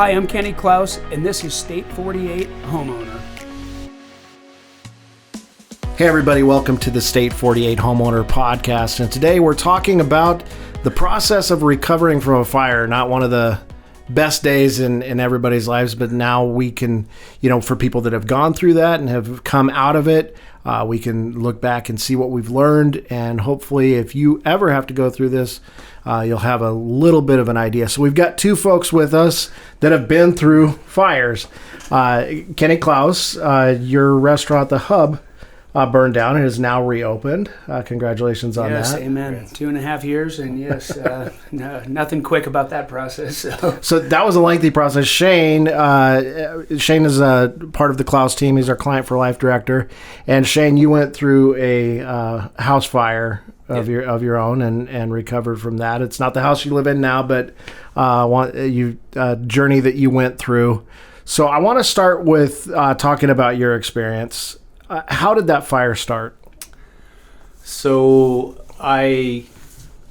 Hi, I'm Kenny Klaus, and this is State 48 Homeowner. Hey everybody, welcome to the State 48 Homeowner Podcast, and today we're talking about the process of recovering from a fire. Not one of the best days in everybody's lives, but now we can, for people that have gone through that and have come out of it, we can look back and see what we've learned, and hopefully if you ever have to go through this, you'll have a little bit of an idea. So we've got two folks with us that have been through fires. Kenny Klaus, your restaurant, The Hub, burned down and is now reopened. Congratulations on that. Yes, amen. 2.5 years, and yes, nothing quick about that process. So that was a lengthy process. Shane is a part of the Klaus team. He's our Client for Life director. And Shane, you went through a house fire of your own and recovered from that. It's not the house you live in now, but journey that you went through. So I want to start with talking about your experience. How did that fire start? So I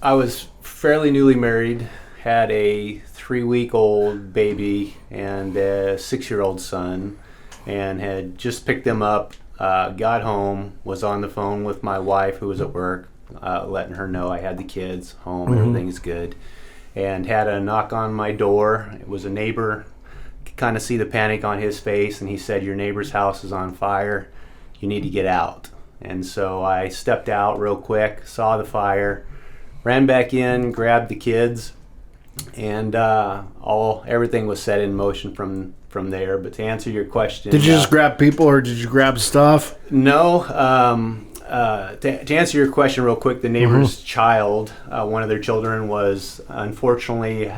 was fairly newly married, had a 3-week-old baby and a 6-year-old son, and had just picked them up, got home, was on the phone with my wife who was at work, letting her know I had the kids home, everything's good, and had a knock on my door. It was a neighbor. Could kind of see the panic on his face, and he said, "Your neighbor's house is on fire. You need to get out." And so I stepped out real quick, saw the fire, ran back in, grabbed the kids, and everything was set in motion from there. But to answer your question, did you just grab people or did you grab stuff? No. To answer your question real quick, the neighbor's child, one of their children, was unfortunately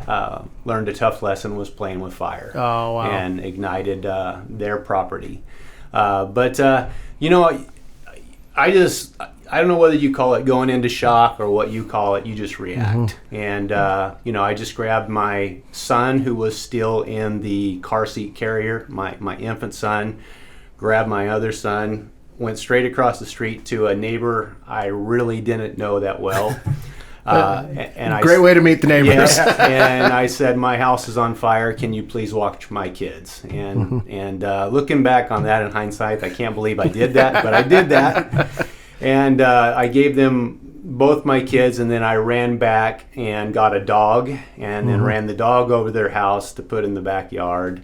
learned a tough lesson, was playing with fire. Oh, wow. And ignited their property. I don't know whether you call it going into shock or what you call it. You just react. And, I just grabbed my son, who was still in the car seat carrier, my infant son, grabbed my other son, went straight across the street to a neighbor I really didn't know that well. Great way to meet the neighbors. Yeah, and I said, "My house is on fire. Can you please watch my kids?" And looking back on that in hindsight, I can't believe I did that, but I did that. And I gave them both my kids, and then I ran back and got a dog, and then ran the dog over their house to put in the backyard.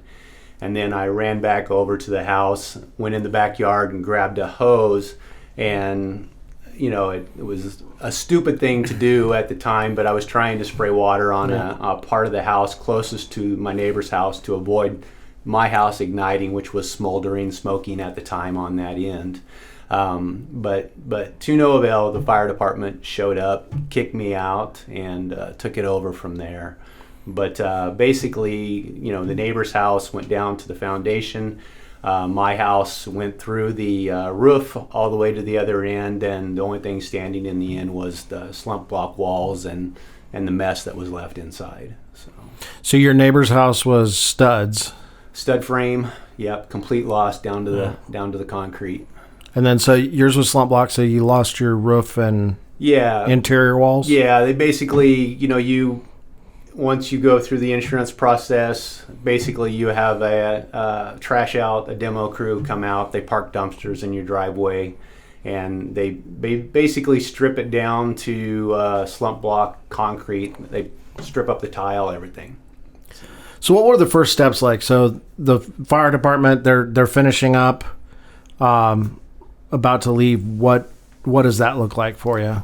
And then I ran back over to the house, went in the backyard and grabbed a hose, and it was a stupid thing to do at the time, but I was trying to spray water on a part of the house closest to my neighbor's house to avoid my house igniting, which was smoldering, smoking at the time on that end. But to no avail. The fire department showed up, kicked me out, and took it over from there. But basically, the neighbor's house went down to the foundation. My house went through the roof all the way to the other end, and the only thing standing in the end was the slump block walls and the mess that was left inside. So your neighbor's house was studs? Stud frame, yep, complete loss down to the concrete. And then so yours was slump block, so you lost your roof and interior walls? Yeah, they basically, once you go through the insurance process, basically you have a trash out, a demo crew come out, they park dumpsters in your driveway, and they basically strip it down to slump block concrete. They strip up the tile, everything. So what were the first steps like? So the fire department, they're finishing up, about to leave. What does that look like for you?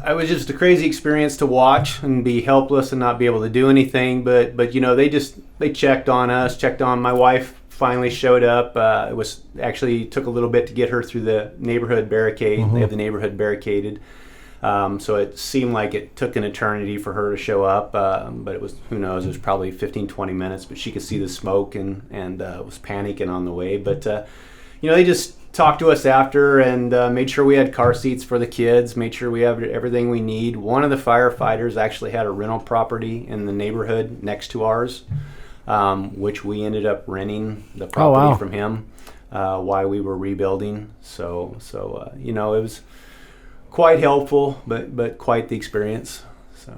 I was just a crazy experience to watch and be helpless and not be able to do anything. But they checked on us, checked on my wife. Finally showed up. It was actually took a little bit to get her through the neighborhood barricade. They have the neighborhood barricaded, so it seemed like it took an eternity for her to show up. But it was, who knows? It was probably 15-20 minutes. But she could see the smoke and was panicking on the way. But they just talked to us after and made sure we had car seats for the kids, made sure we have everything we need. One of the firefighters actually had a rental property in the neighborhood next to ours, which we ended up renting the property from him while we were rebuilding. So it was quite helpful, but quite the experience. So.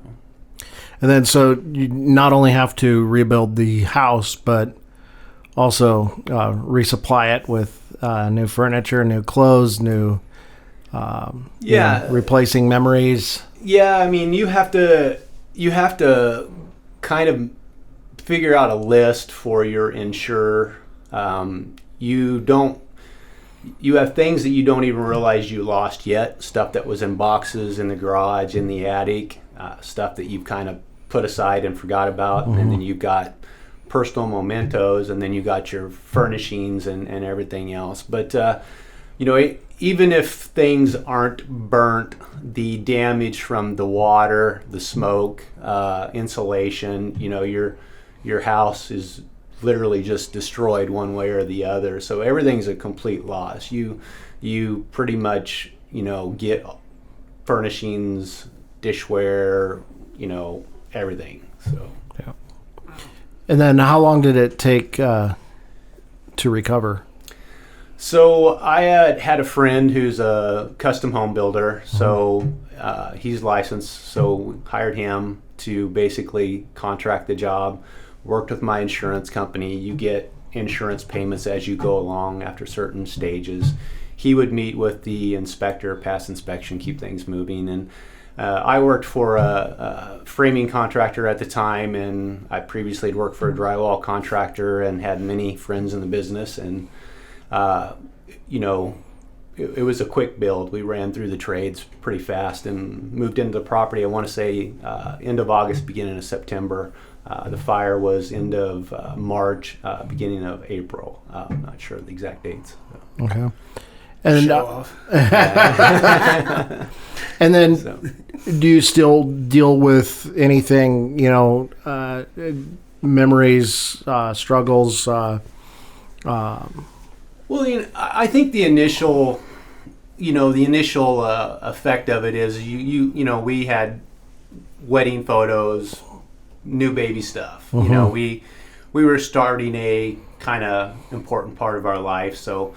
And then so you not only have to rebuild the house, but also resupply it with new furniture, new clothes, new replacing memories. Yeah, I mean, you have to kind of figure out a list for your insurer. You have things that you don't even realize you lost yet, stuff that was in boxes in the garage, in the attic, stuff that you've kind of put aside and forgot about. Mm-hmm. And then you've got personal mementos, and then you got your furnishings and everything else. But, even if things aren't burnt, the damage from the water, the smoke, insulation, your house is literally just destroyed one way or the other. So everything's a complete loss. You pretty much, get furnishings, dishware, everything. So yeah. And then how long did it take to recover? So I had a friend who's a custom home builder. So he's licensed. So hired him to basically contract the job. Worked with my insurance company. You get insurance payments as you go along after certain stages. He would meet with the inspector, pass inspection, keep things moving. And I worked for a framing contractor at the time, and I previously had worked for a drywall contractor and had many friends in the business. And it was a quick build. We ran through the trades pretty fast and moved into the property. I want to say end of August, beginning of September. The fire was end of March, beginning of April. I'm not sure the exact dates. Okay. And show off. And then, do you still deal with anything? Memories, struggles. Well, I think the initial effect of it is we had wedding photos, new baby stuff. Mm-hmm. We were starting a kind of important part of our life, so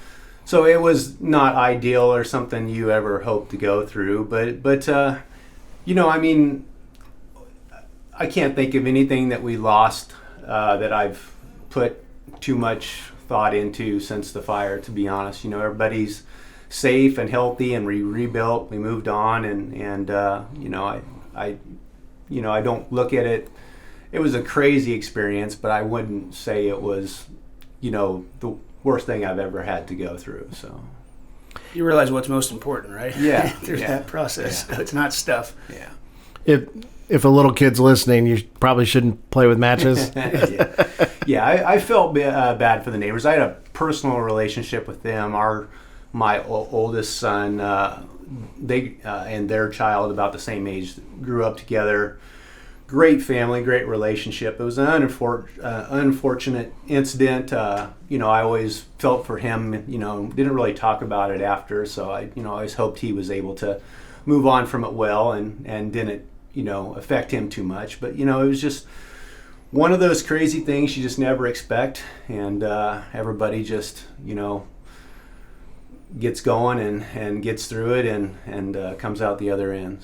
it was not ideal or something you ever hoped to go through. But I can't think of anything that we lost that I've put too much thought into since the fire. To be honest, everybody's safe and healthy, and we rebuilt. We moved on, and I don't look at it. It was a crazy experience, but I wouldn't say it was, the worst thing I've ever had to go through. So you realize what's most important, right? Yeah. Through that process. Yeah. It's not stuff. Yeah. If a little kid's listening, you probably shouldn't play with matches. Yeah. I felt bad for the neighbors. I had a personal relationship with them. My oldest son, they and their child, about the same age, grew up together. Great family, great relationship. It was an unfortunate incident. I always felt for him. Didn't really talk about it after. So I always hoped he was able to move on from it well and didn't affect him too much. But it was just one of those crazy things you just never expect, and everybody just gets going and gets through it and comes out the other end.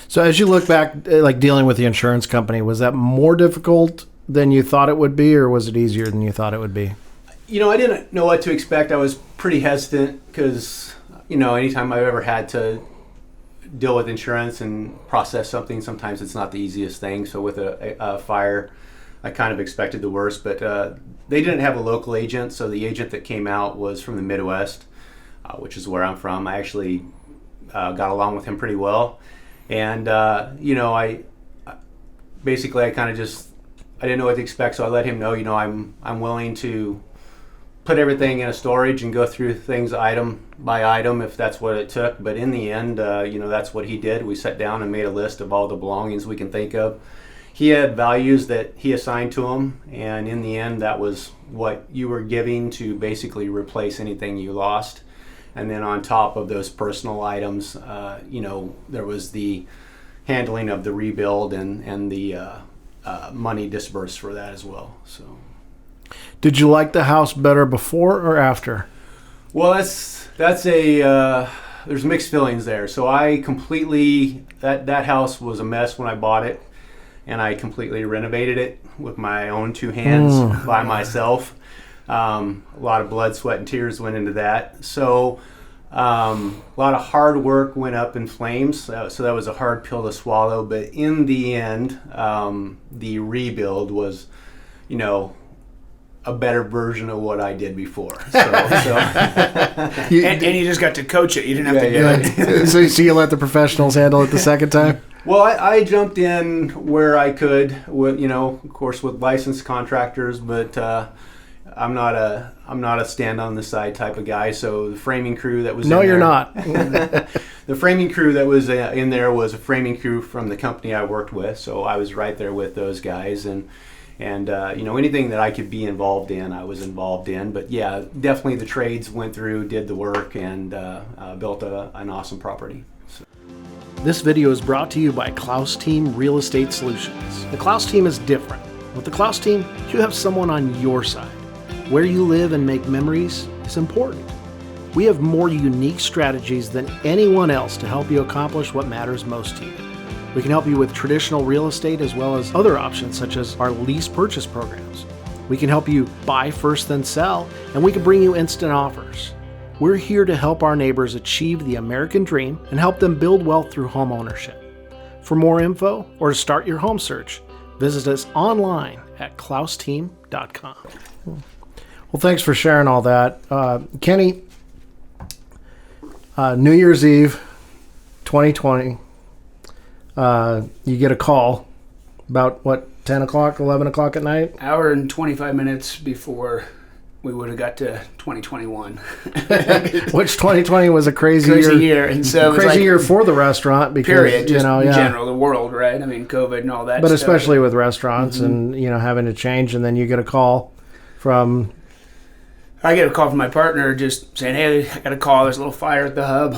So as you look back, like dealing with the insurance company, was that more difficult than you thought it would be, or was it easier than you thought it would be? I didn't know what to expect. I was pretty hesitant because anytime I've ever had to deal with insurance and process something, sometimes it's not the easiest thing. So with a fire, I kind of expected the worst, but they didn't have a local agent, so the agent that came out was from the Midwest, which is where I'm from. I actually got along with him pretty well, and I kind of I didn't know what to expect, so I let him know, I'm willing to put everything in a storage and go through things item by item if that's what it took. But in the end, that's what he did. We sat down and made a list of all the belongings we can think of. He had values that he assigned to him, and in the end, that was what you were giving to basically replace anything you lost. And then on top of those personal items, there was the handling of the rebuild and the money disbursed for that as well. So, did you like the house better before or after? Well, there's mixed feelings there. So I completely that house was a mess when I bought it, and I completely renovated it with my own 2 hands by myself. A lot of blood, sweat, and tears went into that. So a lot of hard work went up in flames. So that was a hard pill to swallow. But in the end, the rebuild was, a better version of what I did before. And you just got to coach it. You didn't have to do it. So you let the professionals handle it the second time? Well, I jumped in where I could, with, of course, with licensed contractors, but I'm not a stand on the side type of guy. So the framing crew that was no, in you're there, not. The framing crew that was in there was a framing crew from the company I worked with. So I was right there with those guys, and anything that I could be involved in, I was involved in. But yeah, definitely the trades went through, did the work, and built an awesome property. So. This video is brought to you by Klaus Team Real Estate Solutions. The Klaus Team is different. With the Klaus Team, you have someone on your side. Where you live and make memories is important. We have more unique strategies than anyone else to help you accomplish what matters most to you. We can help you with traditional real estate as well as other options such as our lease purchase programs. We can help you buy first then sell, and we can bring you instant offers. We're here to help our neighbors achieve the American dream and help them build wealth through home ownership. For more info or to start your home search, visit us online at klausteam.com. Well, thanks for sharing all that. Kenny, New Year's Eve, 2020, you get a call about, 10 o'clock, 11 o'clock at night? Hour and 25 minutes before we would have got to 2021. Which 2020 was a crazy year. And so crazy year for the restaurant because, period, in general, the world, right? I mean, COVID and all that but stuff. especially with restaurants and, having to change, and then you get a call from... I get a call from my partner just saying, hey, I got a call. There's a little fire at the hub.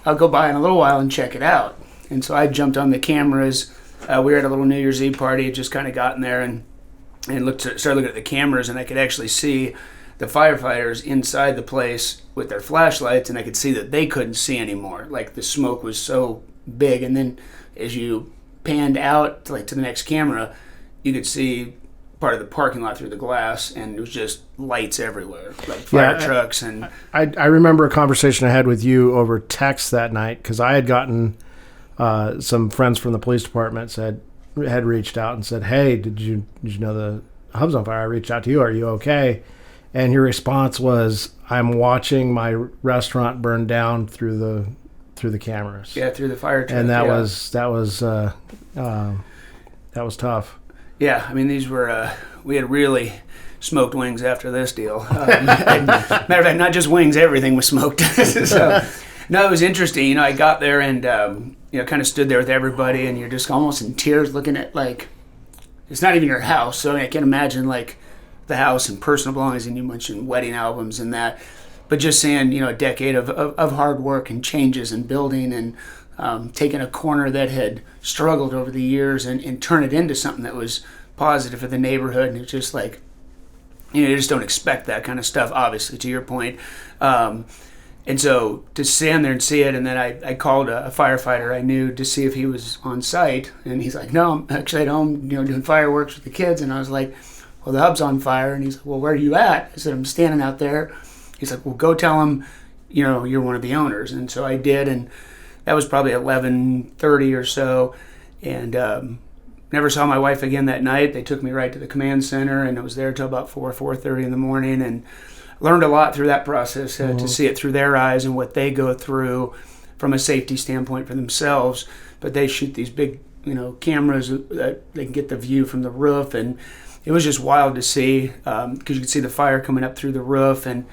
I'll go by in a little while and check it out. And so I jumped on the cameras. We were at a little New Year's Eve party. Just kind of got in there and started looking at the cameras, and I could actually see the firefighters inside the place with their flashlights, and I could see that they couldn't see anymore. Like, the smoke was so big. And then as you panned out to the next camera, you could see part of the parking lot through the glass, and it was just lights everywhere, like fire trucks. And I remember a conversation I had with you over text that night, because I had gotten some friends from the police department had reached out and said, hey, did you know the hub's on fire? I reached out to you. Are you okay? And your response was, I'm watching my restaurant burn down through the cameras. Yeah, through the fire truck. And that was tough. Yeah, I mean, these were, we had really smoked wings after this deal. Matter of fact, not just wings, everything was smoked. So, no, it was interesting. I got there and, kind of stood there with everybody, and you're just almost in tears looking at, it's not even your house. So I can't imagine, the house and personal belongings, and you mentioned wedding albums and that. But just seeing, a decade of hard work and changes and building and taking a corner that had struggled over the years and turn it into something that was positive for the neighborhood. And it's just you just don't expect that kind of stuff, obviously, to your point. And so to stand there and see it, and then I called a firefighter I knew to see if he was on site, and he's like, no, I'm actually at home, doing fireworks with the kids. And I was like, well, the hub's on fire. And he's like, well, where are you at? I said, I'm standing out there. He's like, well, go tell him, you're one of the owners. And so I did, and that was probably 11:30 or so, and never saw my wife again that night. They took me right to the command center, and I was there till about 4:30 in the morning, and learned a lot through that process to see it through their eyes and what they go through from a safety standpoint for themselves. But they shoot these big, cameras that they can get the view from the roof, and it was just wild to see because you could see the fire coming up through the roof, and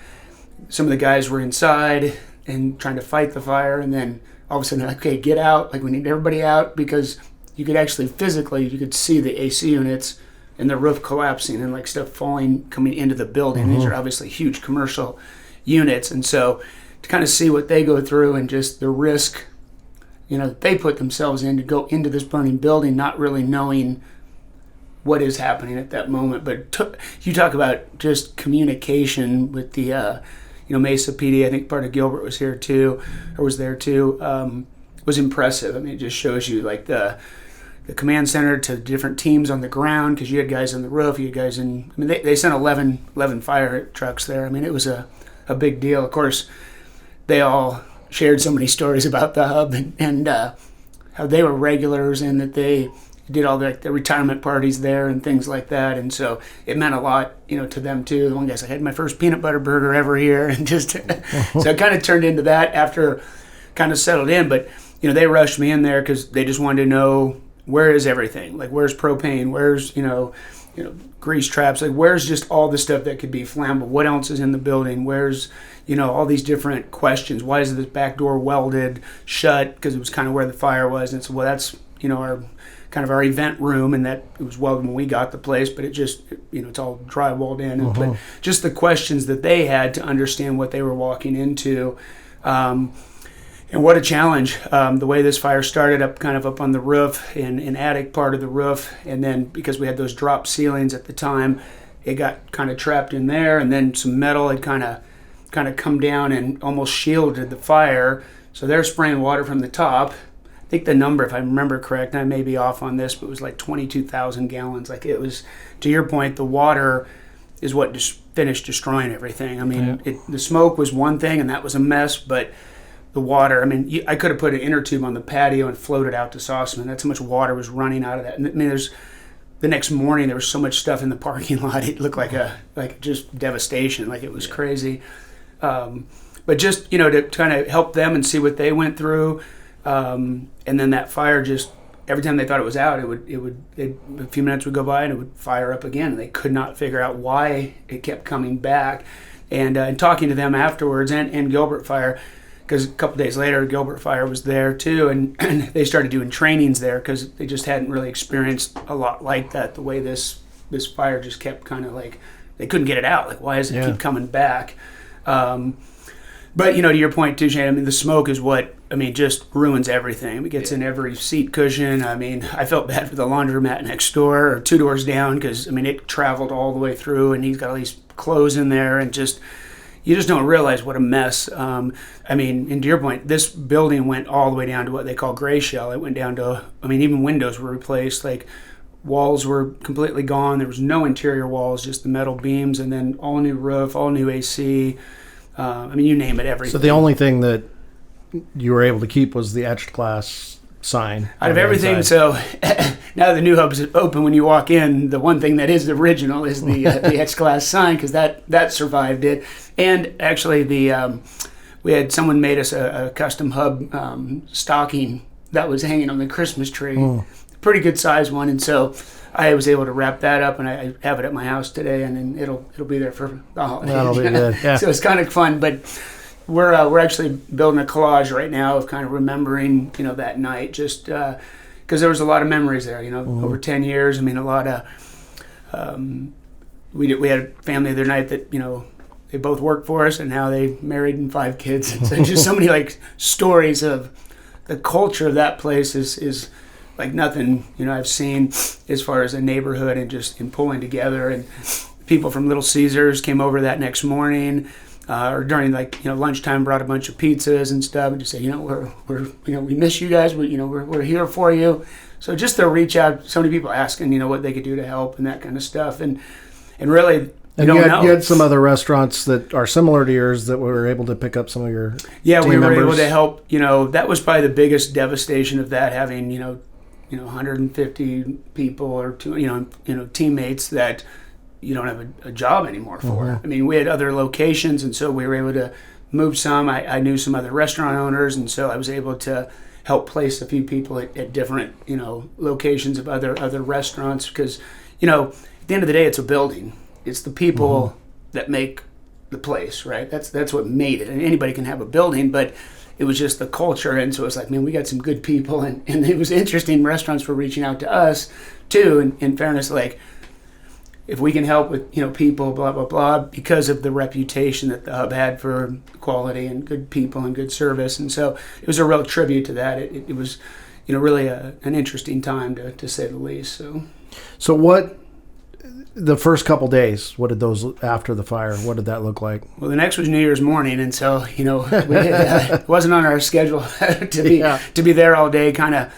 some of the guys were inside and trying to fight the fire, and then all of a sudden, okay, get out. We need everybody out, because you could actually physically, you could see the AC units and the roof collapsing and stuff falling, coming into the building. These are obviously huge commercial units. And so to kind of see what they go through and just the risk, that they put themselves in to go into this burning building, not really knowing what is happening at that moment. But you talk about just communication with the, Mesa PD, I think part of Gilbert was there too, was impressive. I mean, it just shows you the command center to different teams on the ground, because you had guys on the roof, you had guys they sent 11 fire trucks there. I mean, it was a big deal. Of course, they all shared so many stories about the hub and how they were regulars and that they did all the retirement parties there and things like that. And so it meant a lot, to them too. The one guy's like, I had my first peanut butter burger ever here. And just, so it kind of turned into that after kind of settled in. But, they rushed me in there because they just wanted to know, where is everything? Like, where's propane? Where's, grease traps? Like, where's just all the stuff that could be flammable? What else is in the building? Where's, all these different questions. Why is this back door welded shut? Because it was kind of where the fire was. And so, well, that's, our kind of our event room, and that it was welded when we got the place, but it just, it's all drywalled in. And, but just the questions that they had to understand what they were walking into. And what a challenge. The way this fire started up on the roof, in attic part of the roof, and then because we had those drop ceilings at the time, it got kind of trapped in there, and then some metal had kind of come down and almost shielded the fire. So they're spraying water from the top. I think the number, if I remember correct, and I may be off on this, but it was like 22,000 gallons. Like, it was, to your point, the water is what just finished destroying everything. I mean, the smoke was one thing, and that was a mess, but the water, I mean, I could have put an inner tube on the patio and floated out to Sossaman. That's how much water was running out of that. And I mean, the next morning, there was so much stuff in the parking lot. It looked like just devastation. Like, it was crazy. But just, to kind of help them and see what they went through. And then that fire just, every time they thought it was out, a few minutes would go by and it would fire up again. And they could not figure out why it kept coming back. And talking to them afterwards, and Gilbert Fire, because a couple days later, Gilbert Fire was there too, and they started doing trainings there because they just hadn't really experienced a lot like that. The way this fire just kept kind of like, they couldn't get it out. Like, why does it keep coming back? But, to your point too, Shane, I mean, the smoke is what, just ruins everything. It gets in every seat cushion. I mean, I felt bad for the laundromat next door, or 2 doors down, because, it traveled all the way through, and he's got all these clothes in there, and just, you just don't realize what a mess. And to your point, this building went all the way down to what they call gray shell. It went down to, even windows were replaced. Like, walls were completely gone. There was no interior walls, just the metal beams, and then all new roof, all new AC. You name it, everything. So the only thing that you were able to keep was the etched glass sign. Out of everything, so now the new hub's open. When you walk in, the one thing that is the original is the etched glass sign, because that survived it. And actually, we had someone made us a custom hub stocking that was hanging on the Christmas tree, pretty good size one, and so I was able to wrap that up, and I have it at my house today, and then it'll be there for the holiday. That'll be good. Yeah. So it's kind of fun, but we're actually building a collage right now of kind of remembering that night, just because there was a lot of memories there. Over 10 years. A lot of we had a family the other night that they both worked for us, and now they married and 5 kids. And so just so many like stories of the culture of that place is like nothing I've seen as far as a neighborhood, and just in pulling together. And people from Little Caesars came over that next morning, or during lunchtime, brought a bunch of pizzas and stuff, and just said, we miss you guys. We're here for you. So just to reach out, so many people asking what they could do to help and that kind of stuff, and really. And you had some other restaurants that are similar to yours that were able to pick up some of your team we were members. able to help. That was probably the biggest devastation of that, having 150 people or teammates that you don't have a job anymore for. We had other locations, and so we were able to move some. I knew some other restaurant owners, and so I was able to help place a few people at different locations of other restaurants, because at the end of the day, it's a building. It's the people that make the place, right? That's what made it. And anybody can have a building, but it was just the culture. And so it's like, man, we got some good people. And it was interesting. Restaurants were reaching out to us, too, in fairness, like, if we can help with, people, blah, blah, blah, because of the reputation that the hub had for quality and good people and good service. And so it was a real tribute to that. It was, really an interesting time, to say the least. So what... The first couple days, what did those after the fire? What did that look like? Well, the next was New Year's morning, and so it wasn't on our schedule to be there all day. Kind of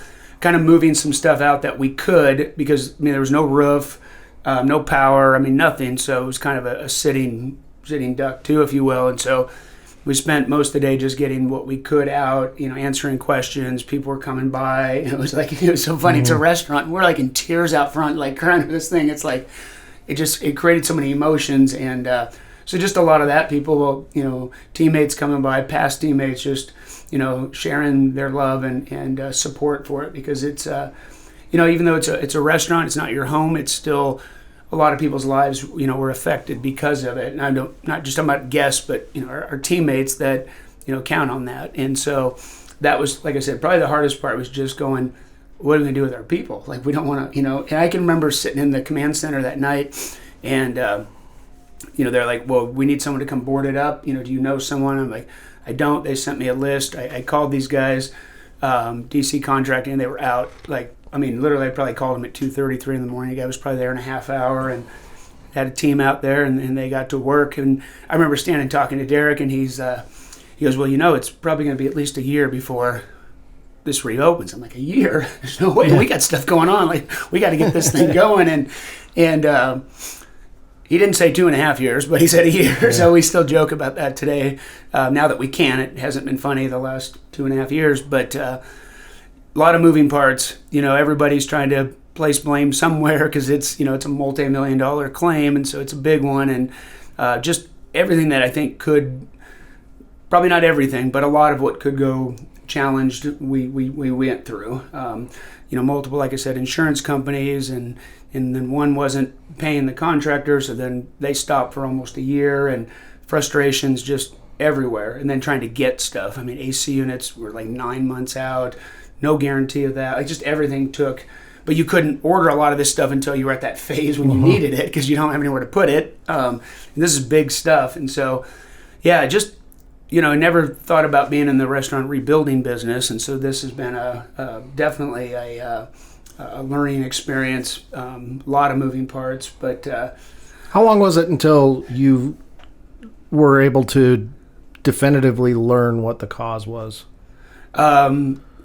kind of moving some stuff out that we could, because there was no roof, no power, nothing. So it was kind of a sitting duck too, if you will. And so we spent most of the day just getting what we could out, answering questions. People were coming by. It was so funny. It's a restaurant. We're like in tears out front, like crying for this thing. It's like, it created so many emotions. And so just a lot of that, people, teammates coming by, past teammates, just, sharing their love and support for it, because it's, even though it's a restaurant, it's not your home, it's still a lot of people's lives, were affected because of it. And I don't, not just talking about guests, but, our teammates that, count on that. And so that was, like I said, probably the hardest part was just going, what are we going to do with our people? Like, we don't want to, and I can remember sitting in the command center that night and, they're like, well, we need someone to come board it up. Do you know someone? I'm like, I don't. They sent me a list. I called these guys, DC Contracting, and they were out. Literally, I probably called them at 2:30, 3 in the morning. The guy was probably there in a half hour, and had a team out there, and they got to work. And I remember standing talking to Derek, and he goes, well, it's probably going to be at least a year before this reopens. I'm like, a year? There's no way. We got stuff going on. Like, we got to get this thing going. And he didn't say 2.5 years, but he said a year. Yeah. So we still joke about that today. Now that we can, it hasn't been funny the last 2.5 years, but a lot of moving parts. Everybody's trying to place blame somewhere, because it's a multi-million-dollar claim, and so it's a big one. And just everything that I think could, probably not everything, but a lot of what could go challenged, we went through. Multiple, like I said, insurance companies, and then one wasn't paying the contractor, so then they stopped for almost a year, and frustrations just everywhere. And then trying to get stuff. AC units were like 9 months out, no guarantee of that. Like, just everything took, but you couldn't order a lot of this stuff until you were at that phase when you needed it, because you don't have anywhere to put it. And this is big stuff. And so, I never thought about being in the restaurant rebuilding business, and so this has been definitely a learning experience. A lot of moving parts, but how long was it until you were able to definitively learn what the cause was? A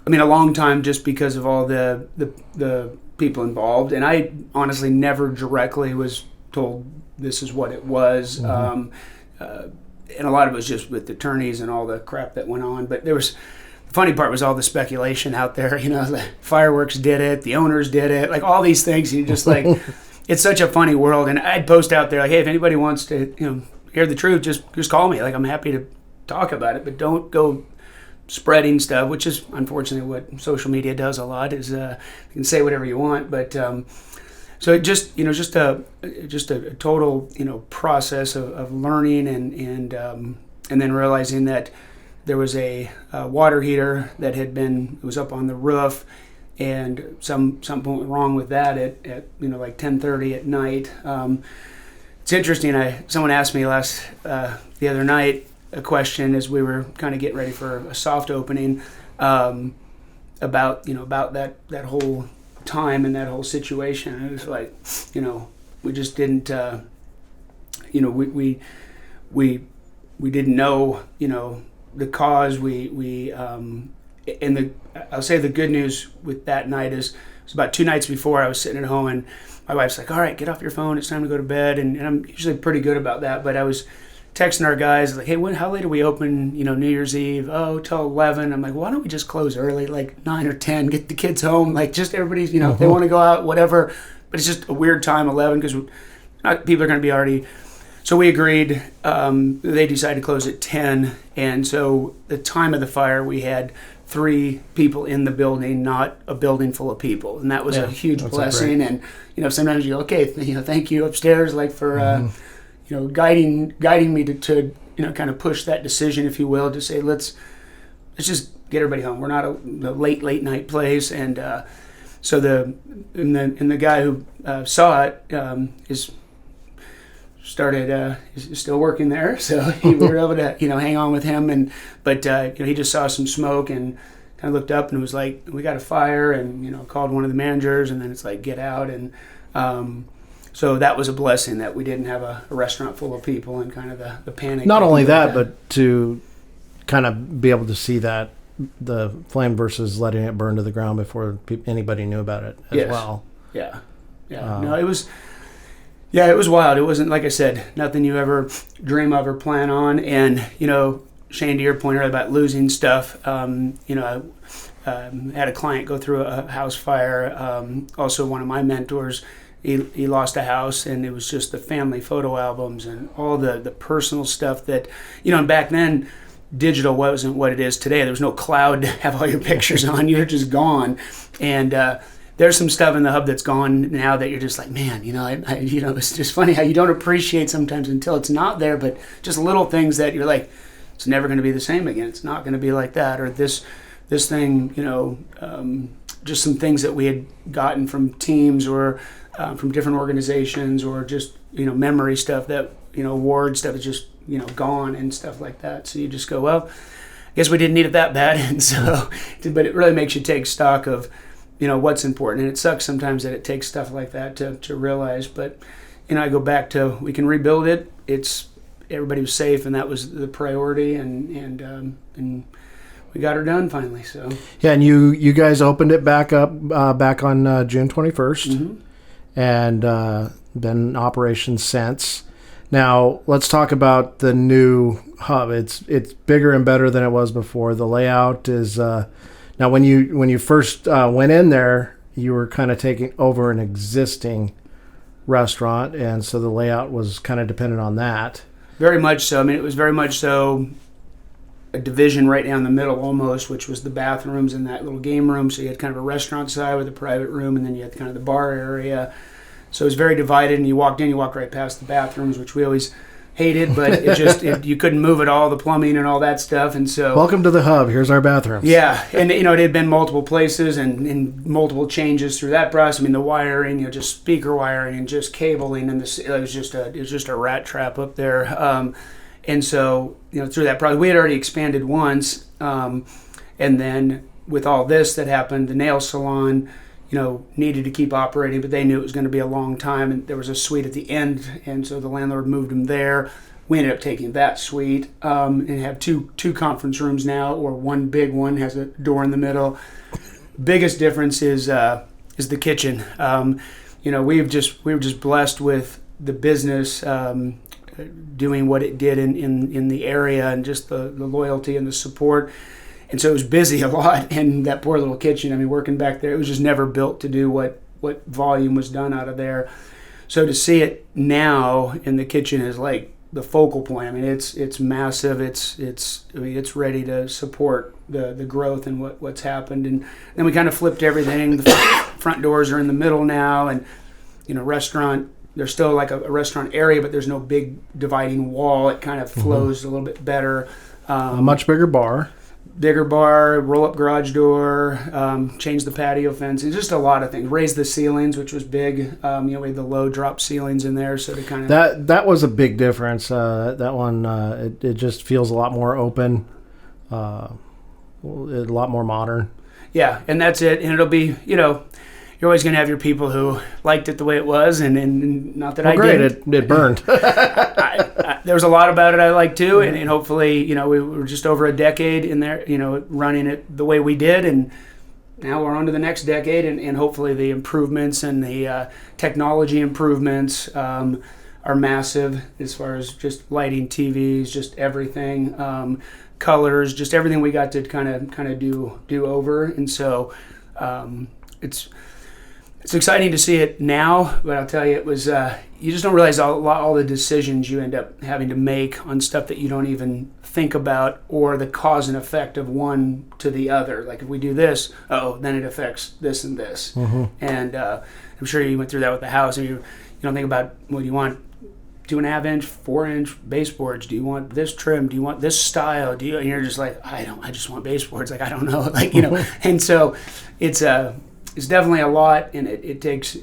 long time, just because of all the people involved, and I honestly never directly was told this is what it was. And a lot of it was just with attorneys and all the crap that went on. But the funny part was all the speculation out there. The fireworks did it, the owners did it, like all these things. You just like, it's such a funny world. And I'd post out there like, hey, if anybody wants to, hear the truth, just call me. Like, I'm happy to talk about it, but don't go spreading stuff, which is unfortunately what social media does a lot. Is you can say whatever you want, but. So it just a total process of learning and then realizing that there was a water heater that it was up on the roof, and something went wrong with that at like 10:30 at night. It's interesting. Someone asked me the other night a question as we were kind of getting ready for a soft opening about that whole time and that whole situation. And it was like, we just didn't, we didn't know, the cause. I'll say the good news with that night is, it was about 2 nights before I was sitting at home, and my wife's like, all right, get off your phone, it's time to go to bed. And I'm usually pretty good about that, but I was texting our guys like, hey, how late do we open, New Year's Eve? Oh, till 11. I'm like, why don't we just close early, like 9 or 10, get the kids home, like just everybody's, if they want to go out, whatever. But it's just a weird time, 11, because people are going to be already. So we agreed. They decided to close at 10. And so the time of the fire, we had 3 people in the building, not a building full of people. And that was a huge blessing. And, sometimes you go, okay, thank you upstairs, like for, guiding me to kind of push that decision, if you will, to say let's just get everybody home. We're not a late night place, and so the guy who saw it is still working there, so we were able to hang on with him, but he just saw some smoke and kind of looked up and was like, we got a fire, and called one of the managers, and then it's like, get out. And so that was a blessing that we didn't have a restaurant full of people and kind of the panic. Not only that, but to kind of be able to see that the flame versus letting it burn to the ground before anybody knew about it as well. Yeah. No, it was. Yeah, it was wild. It wasn't, like I said, nothing you ever dream of or plan on. And Shane, to your point earlier about losing stuff, I had a client go through a house fire. Also, one of my mentors, he lost a house, and it was just the family photo albums and all the personal stuff that, and back then, digital wasn't what it is today. There was no cloud to have all your pictures on. You're just gone. And there's some stuff in the hub that's gone now that you're just like, man, it's just funny how you don't appreciate sometimes until it's not there, but just little things that you're like, it's never going to be the same again. It's not going to be like that. Or this thing, just some things that we had gotten from teams or from different organizations, or just, memory stuff that, award stuff is just, gone and stuff like that. So you just go, well, I guess we didn't need it that bad. And so, but it really makes you take stock of, what's important. And it sucks sometimes that it takes stuff like that to realize. But, I go back to, we can rebuild it. Everybody was safe, and that was the priority. And we got her done finally. So yeah, and you guys opened it back up back on June 21st, and been in operation since. Now let's talk about the new hub. It's bigger and better than it was before. The layout is now when you first went in there, you were kind of taking over an existing restaurant, and so the layout was kind of dependent on that. Very much so. I mean, it was very much so a division right down the middle almost, which was the bathrooms and that little game room. So you had kind of a restaurant side with a private room, and then you had kind of the bar area. So it was very divided, and you walked right past the bathrooms, which we always hated, but you couldn't move at all, the plumbing and all that stuff. And so, welcome to the hub. Here's our bathrooms. Yeah, and it had been multiple places and multiple changes through that process. I mean, the wiring, just speaker wiring and just cabling, and it was just a rat trap up there. And so, through that process, we had already expanded once, and then with all this that happened, the nail salon, needed to keep operating, but they knew it was going to be a long time, and there was a suite at the end, and so the landlord moved them there. We ended up taking that suite, and have two conference rooms now, or one big one has a door in the middle. Biggest difference is the kitchen. We were just blessed with the business doing what it did in the area, and just the loyalty and the support. And so it was busy a lot, and that poor little kitchen, I mean, working back there, it was just never built to do what volume was done out of there. So to see it now in the kitchen is like the focal point. I mean, it's massive. It's ready to support the growth and what's happened. And then we kind of flipped everything. The front doors are in the middle now, and restaurant. There's still like a restaurant area, but there's no big dividing wall. It kind of flows a little bit better. A much bigger bar. Bigger bar, roll-up garage door, change the patio fence, and just a lot of things. Raise the ceilings, which was big. We had the low drop ceilings in there, so to kind of that was a big difference. That one it just feels a lot more open, a lot more modern. Yeah, and that's it. And it'll be you're always going to have your people who liked it the way it was, and not that I did. It burned. There was a lot about it I liked too, and hopefully, we were just over a decade in there, running it the way we did, and now we're on to the next decade, and hopefully the improvements and the technology improvements are massive as far as just lighting, TVs, just everything, colors, just everything we got to kind of do over, and so it's exciting to see it now, but I'll tell you, it was you just don't realize all the decisions you end up having to make on stuff that you don't even think about, or the cause and effect of one to the other. Like if we do this, then it affects this and this. And I'm sure you went through that with the house, and you don't think about, well, do you want 2.5 inch, 4 inch baseboards? Do you want this trim? Do you want this style? And you're just like, I just want baseboards. Like, I don't know. Like, and so it's definitely a lot, and it takes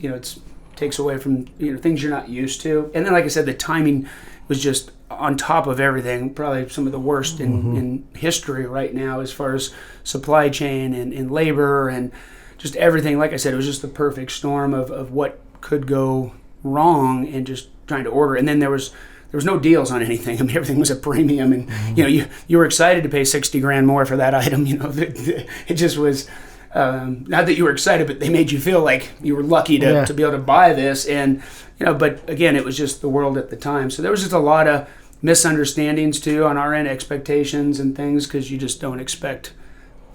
takes away from things you're not used to. And then, like I said, the timing was just on top of everything. Probably some of the worst in history right now, as far as supply chain and labor and just everything. Like I said, it was just the perfect storm of what could go wrong, and just trying to order. And then there was was no deals on anything. I mean, everything was a premium, and you were excited to pay $60,000 more for that item. It just was not that you were excited, but they made you feel like you were lucky to be able to buy this. And but again, it was just the world at the time. So there was just a lot of misunderstandings too on our end, expectations and things, because you just don't expect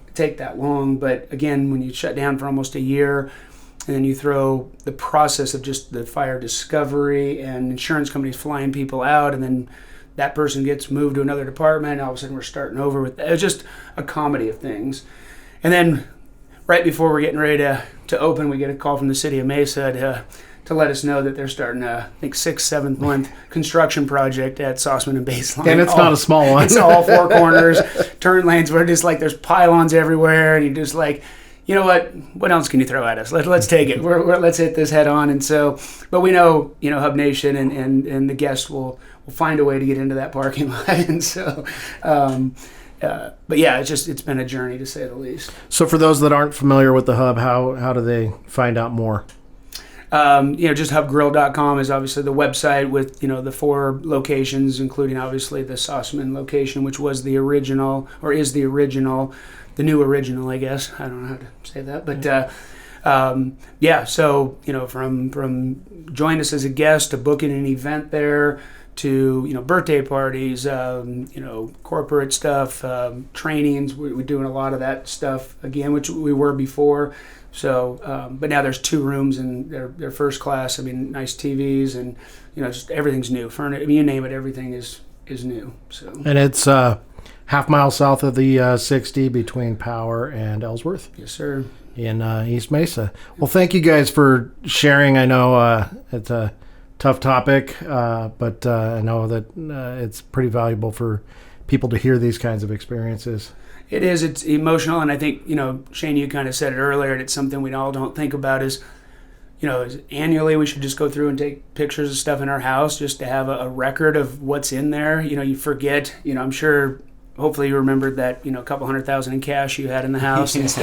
to take that long. But again, when you shut down for almost a year, and then you throw the process of just the fire discovery and insurance companies flying people out, and then that person gets moved to another department, and all of a sudden we're starting over with it was just a comedy of things. And then right before we're getting ready to open, we get a call from the city of Mesa to let us know that they're starting a, I think, 6th-7th month construction project at Sossaman and Baseline. And it's not a small one. It's all four corners, turn lanes where just like there's pylons everywhere, and you're just like, you know what else can you throw at us? Let's take it. Let's hit this head on. And so, but we know, Hub Nation and the guests will find a way to get into that parking lot. And so, but yeah, it's been a journey to say the least. So for those that aren't familiar with the Hub, how do they find out more? Just hubgrill.com is obviously the website with, the 4 locations, including obviously the Sossaman location, which was the original, or is the original, the new original, I guess. I don't know how to say that, but so from join us as a guest to booking an event there to birthday parties, corporate stuff, trainings. We're doing a lot of that stuff again, which we were before. So, but now there's 2 rooms and they're first class. I mean, nice TVs and just everything's new. You name it, everything is new. So, and it's half mile south of the 60 between Power and Ellsworth. Yes, sir. In East Mesa. Well, thank you guys for sharing. I know it's a tough topic, but I know that it's pretty valuable for people to hear these kinds of experiences. It is. It's emotional, and I think, Shane, you kind of said it earlier, and it's something we all don't think about is, annually we should just go through and take pictures of stuff in our house just to have a record of what's in there. You forget, I'm sure, hopefully you remembered that, a couple $100,000 in cash you had in the house. And so,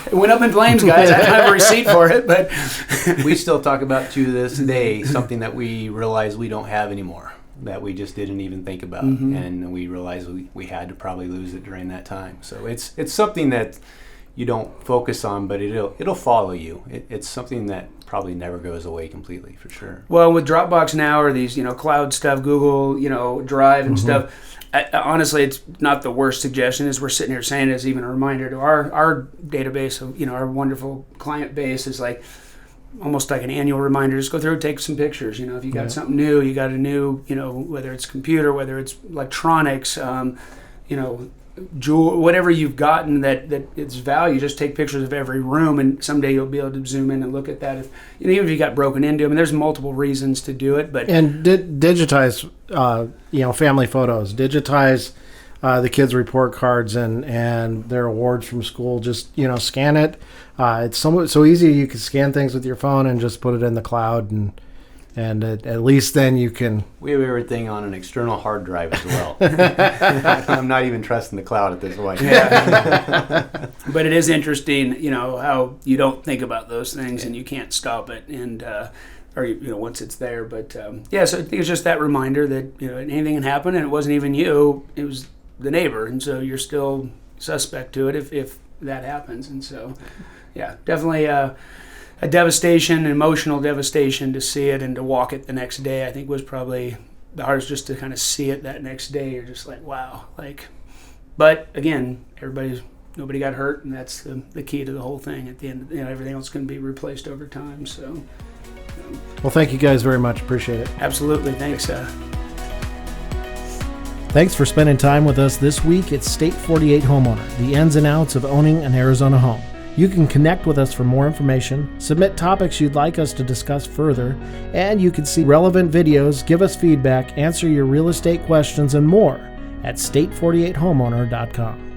it went up in flames, guys. I don't have a receipt for it, but we still talk about to this day something that we realize we don't have anymore, that we just didn't even think about, and we realized we had to probably lose it during that time. So it's something that you don't focus on, but it'll follow you. It's something that probably never goes away completely, for sure. Well, with Dropbox now, or these cloud stuff, Google Drive and stuff, honestly, it's not the worst suggestion. As we're sitting here saying, as even a reminder to our database of our wonderful client base, is like almost like an annual reminder. Just go through and take some pictures. If you got something new, you got a new, whether it's computer, whether it's electronics, jewel, whatever you've gotten that it's value, just take pictures of every room, and someday you'll be able to zoom in and look at that. If even if you got broken into, there's multiple reasons to do it, but digitize, family photos, digitize the kids' report cards and their awards from school. Just scan it. It's so easy. You can scan things with your phone and just put it in the cloud, and at least then you can. We have everything on an external hard drive as well. I'm not even trusting the cloud at this point. Yeah. But it is interesting, how you don't think about those things and you can't stop it, and or once it's there. But so I think it's just that reminder that anything can happen, and it wasn't even you; it was the neighbor, and so you're still suspect to it if that happens. And so, yeah, definitely. A devastation, emotional devastation to see it and to walk it the next day, I think was probably the hardest, just to kind of see it that next day. You're just like, wow. But again, nobody got hurt, and that's the key to the whole thing. At the end, everything else can be replaced over time. So, well, thank you guys very much. Appreciate it. Absolutely. Thanks. Thanks for spending time with us this week at State 48 Homeowner, the ins and outs of owning an Arizona home. You can connect with us for more information, submit topics you'd like us to discuss further, and you can see relevant videos, give us feedback, answer your real estate questions, and more at state48homeowner.com.